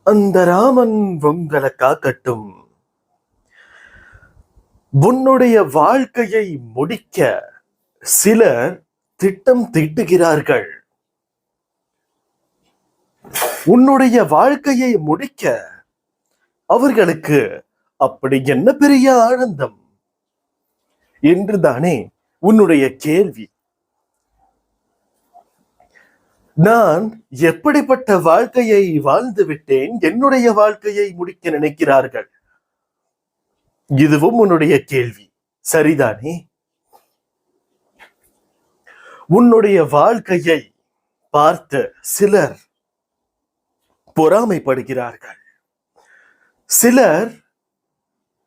அந்த ராமன் உங்களை காக்கட்டும். உன்னுடைய வாழ்க்கையை முடிக்க சிலர் திட்டம் தீட்டுகிறார்கள். உன்னுடைய வாழ்க்கையை முடிக்க அவர்களுக்கு அப்படி என்ன பெரிய ஆனந்தம் என்றுதானே உன்னுடைய கேள்வி. நான் எப்படிப்பட்ட வாழ்க்கையை வாழ்ந்து விட்டேன், என்னுடைய வாழ்க்கையை முடிக்க நினைக்கிறார்கள். இதுவும் உன்னுடைய கேள்வி, சரிதானே? உன்னுடைய வாழ்க்கையை பார்த்து சிலர் பொறாமைப்படுகிறார்கள். சிலர்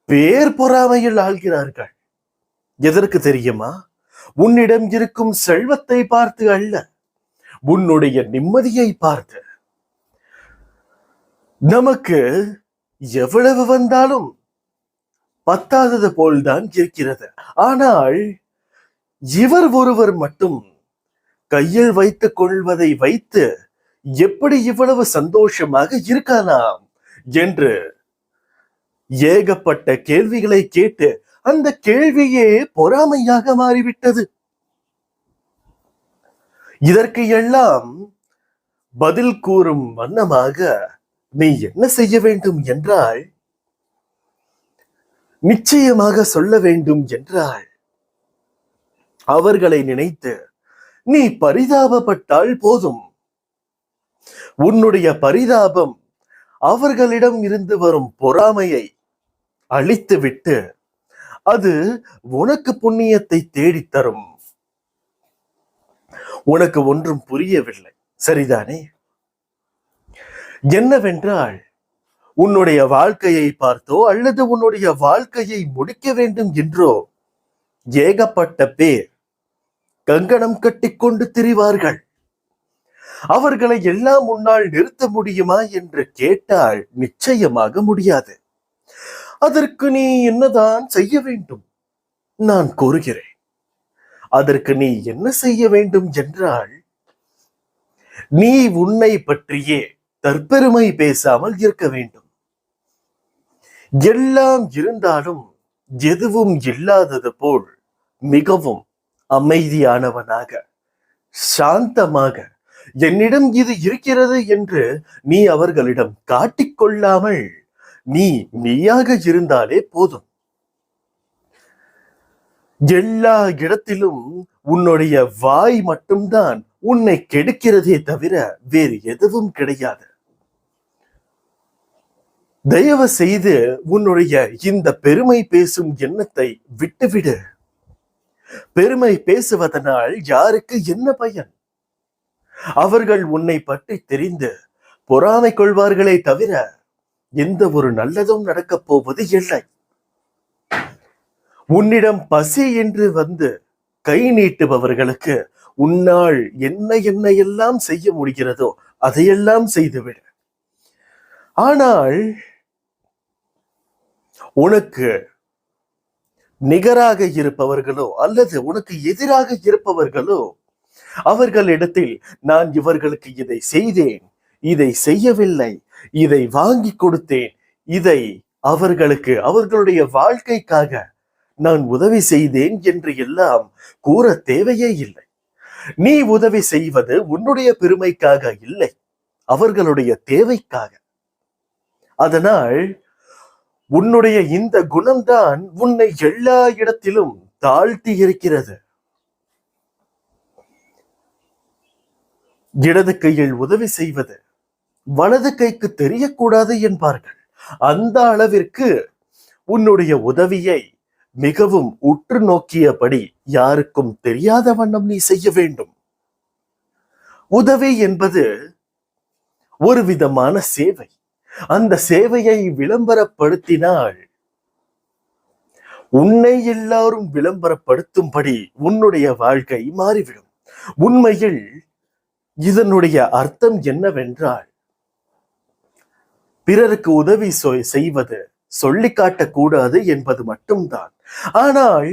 பேர் பொறாமையில் ஆள்கிறார்கள். எதற்கு தெரியுமா? உன்னிடம் இருக்கும் செல்வத்தை பார்த்து அல்ல, உன்னுடைய நிம்மதியை பார்த்து. நமக்கு எவ்வளவு வந்தாலும் பத்தாதது போல்தான் இருக்கிறது. ஆனால் இவர் ஒருவர் மட்டும் கையில் வைத்துக் கொள்வதை வைத்து எப்படி இவ்வளவு சந்தோஷமாக இருக்கலாம் என்று ஏகப்பட்ட கேள்விகளை கேட்டு அந்த கேள்வியே பொறாமையாக மாறிவிட்டது. இதற்கு எல்லாம் பதில் கூறும் வண்ணமாக நீ என்ன செய்ய வேண்டும் என்றால், நிச்சயமாக சொல்ல வேண்டும் என்றால், அவர்களை நினைத்து நீ பரிதாபப்பட்டால் போதும். உன்னுடைய பரிதாபம் அவர்களிடம் இருந்து வரும் பொறாமையை அழித்துவிட்டு அது உனக்கு புண்ணியத்தை தேடித்தரும். உனக்கு ஒன்றும் புரியவில்லை, சரிதானே? என்னவென்றால், உன்னுடைய வாழ்க்கையை பார்த்தோ அல்லது உன்னுடைய வாழ்க்கையை முடிக்க வேண்டும் என்றோ ஏகப்பட்ட பேர் கங்கணம் கட்டிக்கொண்டு திரிவார்கள். அவர்களை எல்லாம் உன்னால் நிறுத்த முடியுமா என்று கேட்டால் நிச்சயமாக முடியாது. அதற்கு நீ என்னதான் செய்ய வேண்டும்? நான் கூறுகிறேன். அதற்கு நீ என்ன செய்ய வேண்டும் என்றால், நீ உன்னை பற்றியே தற்பெருமை பேசாமல் இருக்க வேண்டும். எல்லாம் இருந்தாலும் எதுவும் இல்லாதது போல் மிகவும் அமைதியானவனாக, சாந்தமாக, என்னிடம் இது இருக்கிறது என்று நீ அவர்களிடம் காட்டிக்கொள்ளாமல் நீ நீயாக இருந்தாலே போதும். எல்லா இடத்திலும் உன்னுடைய வாய் மட்டும்தான் உன்னை கெடுக்கிறதே தவிர வேறு எதுவும் கிடையாது. தயவு செய்து உன்னுடைய இந்த பெருமை பேசும் எண்ணத்தை விட்டுவிடு. பெருமை பேசுவதனால் யாருக்கு என்ன பயன்? அவர்கள் உன்னை பற்றி தெரிந்து பொறாமை கொள்வார்களே தவிர எந்த ஒரு நல்லதும் நடக்கப் போவது இல்லை. உன்னிடம் பசி என்று வந்து கை நீட்டுபவர்களுக்கு உன்னால் என்ன என்ன எல்லாம் செய்ய முடிகிறதோ அதையெல்லாம் செய்துவிடு. ஆனால் உனக்கு நிகராக இருப்பவர்களோ அல்லது உனக்கு எதிராக இருப்பவர்களோ அவர்களிடத்தில் நான் இவர்களுக்கு இதை செய்தேன், இதை செய்யவில்லை, இதை வாங்கி கொடுத்தேன், இதை அவர்களுக்கு அவர்களுடைய வாழ்க்கைக்காக நான் உதவி செய்தேன் என்று எல்லாம் கூற தேவையே இல்லை. நீ உதவி செய்வது உன்னுடைய பெருமைக்காக இல்லை, அவர்களுடைய தேவைக்காக. அதனால் உன்னுடைய இந்த குணம்தான் உன்னை எல்லா இடத்திலும் தாழ்த்தி இருக்கிறது. இடது கையில் உதவி செய்வது வலது கைக்கு தெரியக்கூடாது என்பார்கள். அந்த அளவிற்கு உன்னுடைய உதவியை மிகவும் உற்று நோக்கியபடி யாருக்கும் தெரியாத வண்ணம் நீ செய்ய வேண்டும். உதவி என்பது ஒரு விதமான சேவை. அந்த சேவையை விளம்பரப்படுத்தினால் உன்னை எல்லாரும் விளம்பரப்படுத்தும்படி உன்னுடைய வாழ்க்கை மாறிவிடும். உண்மையில் இதனுடைய அர்த்தம் என்னவென்றால், பிறருக்கு உதவி செய்வது சொல்லி காட்டக்கூடாது என்பது மட்டும்தான். ஆனால்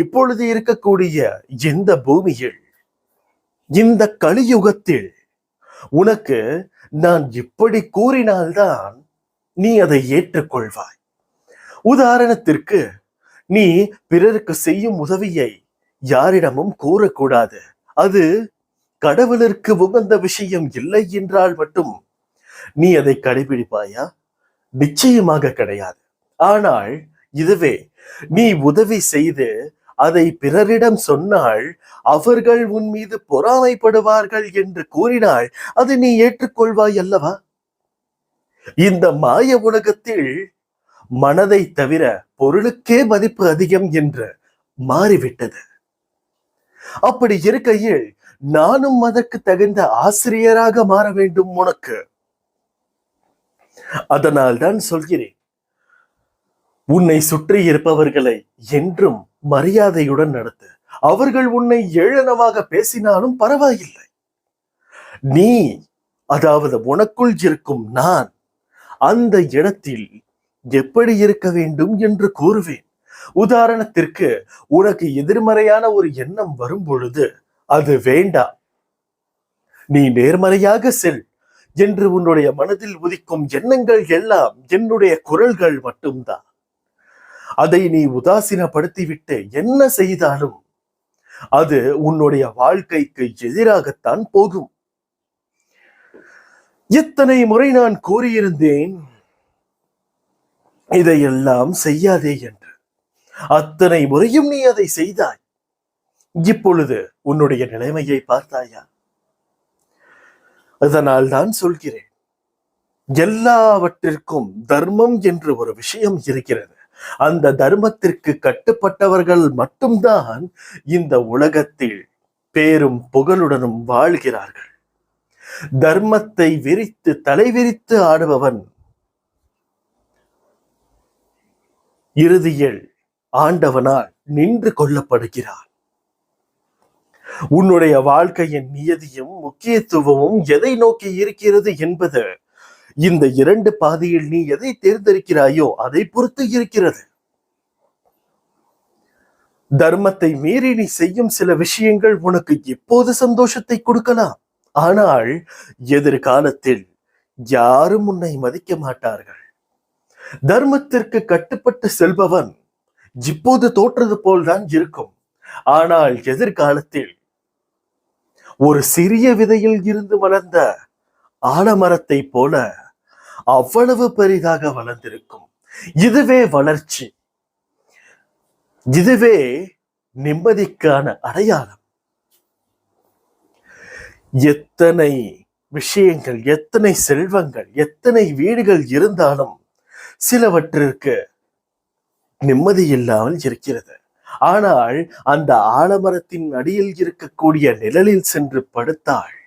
இப்பொழுது இருக்கக்கூடிய இந்த பூமியில், இந்த கலியுகத்தில் உனக்கு நான் இப்படி கூறினால்தான் நீ அதை ஏற்றுக்கொள்வாய். உதாரணத்திற்கு, நீ பிறருக்கு செய்யும் உதவியை யாரிடமும் கூறக்கூடாது. அது கடவுளிற்கு உகந்த விஷயம் இல்லை என்றால் மட்டும் நீ அதை கடைபிடிப்பாயா? நிச்சயமாக கிடையாது. ஆனால் இதுவே நீ உதவி செய்து அதை பிறரிடம் சொன்னால் அவர்கள் உன் மீது பொறாமைப்படுவார்கள் என்று கூறினால் அதை நீ ஏற்றுக்கொள்வாய் அல்லவா? இந்த மாய உலகத்தில் மனதை தவிர பொருளுக்கே மதிப்பு அதிகம் என்று மாறிவிட்டது. அப்படி இருக்கையில் நானும் அதற்கு தகுந்த ஆசிரியராக மாற வேண்டும் உனக்கு. அதனால் தான் சொல்கிறேன், உன்னை சுற்றி இருப்பவர்களை என்றும் மரியாதையுடன் நடத்து. அவர்கள் உன்னை ஏளனமாக பேசினாலும் பரவாயில்லை. நீ, அதாவது உனக்குள் இருக்கும் நான், அந்த இடத்தில் எப்படி இருக்க வேண்டும் என்று கூறுவேன். உதாரணத்திற்கு, உனக்கு எதிர்மறையான ஒரு எண்ணம் வரும் பொழுது அது வேண்டாம், நீ நேர்மறையாக செல் என்று உன்னுடைய மனதில் உதிக்கும் எண்ணங்கள் எல்லாம் என்னுடைய குரல்கள் மட்டும்தான். அதை நீ உதாசீனப்படுத்திவிட்டு என்ன செய்தாலும் அது உன்னுடைய வாழ்க்கைக்கு எதிராகத்தான் போகும். எத்தனை முறை நான் கூறியிருந்தேன் இதையெல்லாம் செய்யாதே என்று. அத்தனை முறையும் நீ அதை செய்தாய். இப்பொழுது உன்னுடைய நிலைமையை பார்த்தாயா? அதனால் தான் சொல்கிறேன், எல்லாவற்றிற்கும் தர்மம் என்று ஒரு விஷயம் இருக்கிறது. அந்த தர்மத்திற்கு கட்டுப்பட்டவர்கள் மட்டும்தான் இந்த உலகத்தில் பேரும் புகழுடனும் வாழ்கிறார்கள். தர்மத்தை விரித்து தலைவிரித்து ஆடுபவன் இறுதியில் ஆண்டவனால் நின்று கொள்ளப்படுகிறான். உன்னுடைய வாழ்க்கையின் நியதியும் முக்கியத்துவமும் எதை நோக்கி இருக்கிறது என்பது இந்த இரண்டு பாதையில் நீ எதை தேர்ந்தெடுக்கிறாயோ அதை பொறுத்து இருக்கிறது. தர்மத்தை மீறி நீ செய்யும் சில விஷயங்கள் உனக்கு இப்போது சந்தோஷத்தை கொடுக்கலாம். ஆனால் எதிர்காலத்தில் யாரும் உன்னை மதிக்க மாட்டார்கள். தர்மத்திற்கு கட்டுப்பட்டு செல்பவன் இப்போது தோற்றது போல்தான் இருக்கும். ஆனால் எதிர்காலத்தில் ஒரு சிறிய விதையில் இருந்து வளர்ந்த ஆலமரத்தை போல அவ்வளவு பெரிதாக வளர்ந்திருக்கும். இதுவே வளர்ச்சி, இதுவே நிம்மதிக்கான அடையாளம். எத்தனை விஷயங்கள், எத்தனை செல்வங்கள், எத்தனை வீடுகள் இருந்தாலும் சிலவற்றிற்கு நிம்மதி இல்லாமல் இருக்கிறது. ஆனால் அந்த ஆலமரத்தின் அடியில் இருக்கக்கூடிய நிழலில் சென்று படுத்தால்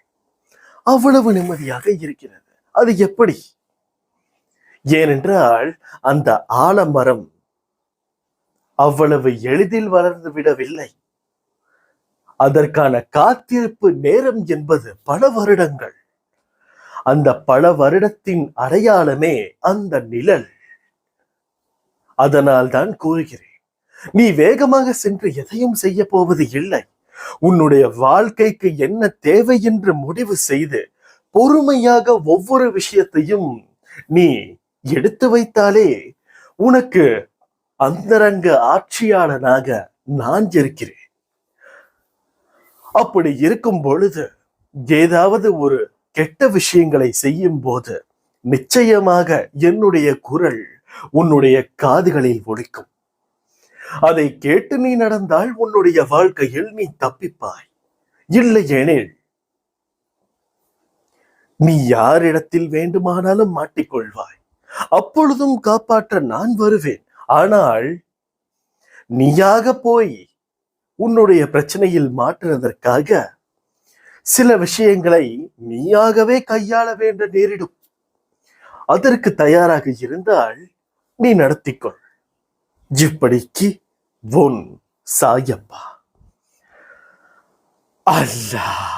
அவ்வளவு நிம்மதியாக இருக்கிறது. அது எப்படி? ஏனென்றால் அந்த ஆலமரம் அவ்வளவு எளிதில் வளர்ந்து விடவில்லை. அதற்கான காத்திருப்பு நேரம் என்பது பல வருடங்கள். அந்த பல வருடத்தின் அடையாளமே அந்த நிழல். அதனால் தான் கூறுகிறேன், நீ வேகமாக சென்று எதையும் செய்ய போவது இல்லை. உன்னுடைய வாழ்க்கைக்கு என்ன தேவை என்று முடிவு செய்து பொறுமையாக ஒவ்வொரு விஷயத்தையும் நீ எடுத்து வைத்தாலே உனக்கு அந்தரங்க ஆட்சியாளனாக நான் இருக்கிறேன். அப்படி இருக்கும் பொழுது ஏதாவது ஒரு கெட்ட விஷயங்களை செய்யும் போது நிச்சயமாக என்னுடைய குரல் உன்னுடைய காதுகளில் ஒலிக்கும். அதை கேட்டு நீ நடந்தால் உன்னுடைய வாழ்க்கையில் நீ தப்பிப்பாய். இல்லையெனில் நீ யாரிடத்தில் வேண்டுமானாலும் மாட்டிக்கொள்வாய். அப்பொழுதும் காப்பாற்ற நான் வருவேன். ஆனால் நீயாக போய் உன்னுடைய பிரச்சனையில் மாற்றுவதற்காக சில விஷயங்களை நீயாகவே கையாள வேண்ட நேரிடும். அதற்கு தயாராக இருந்தால் நீ நடத்திக்கொள். இப்படிக்கு உன் சாயப்பா. அல்லாஹ்.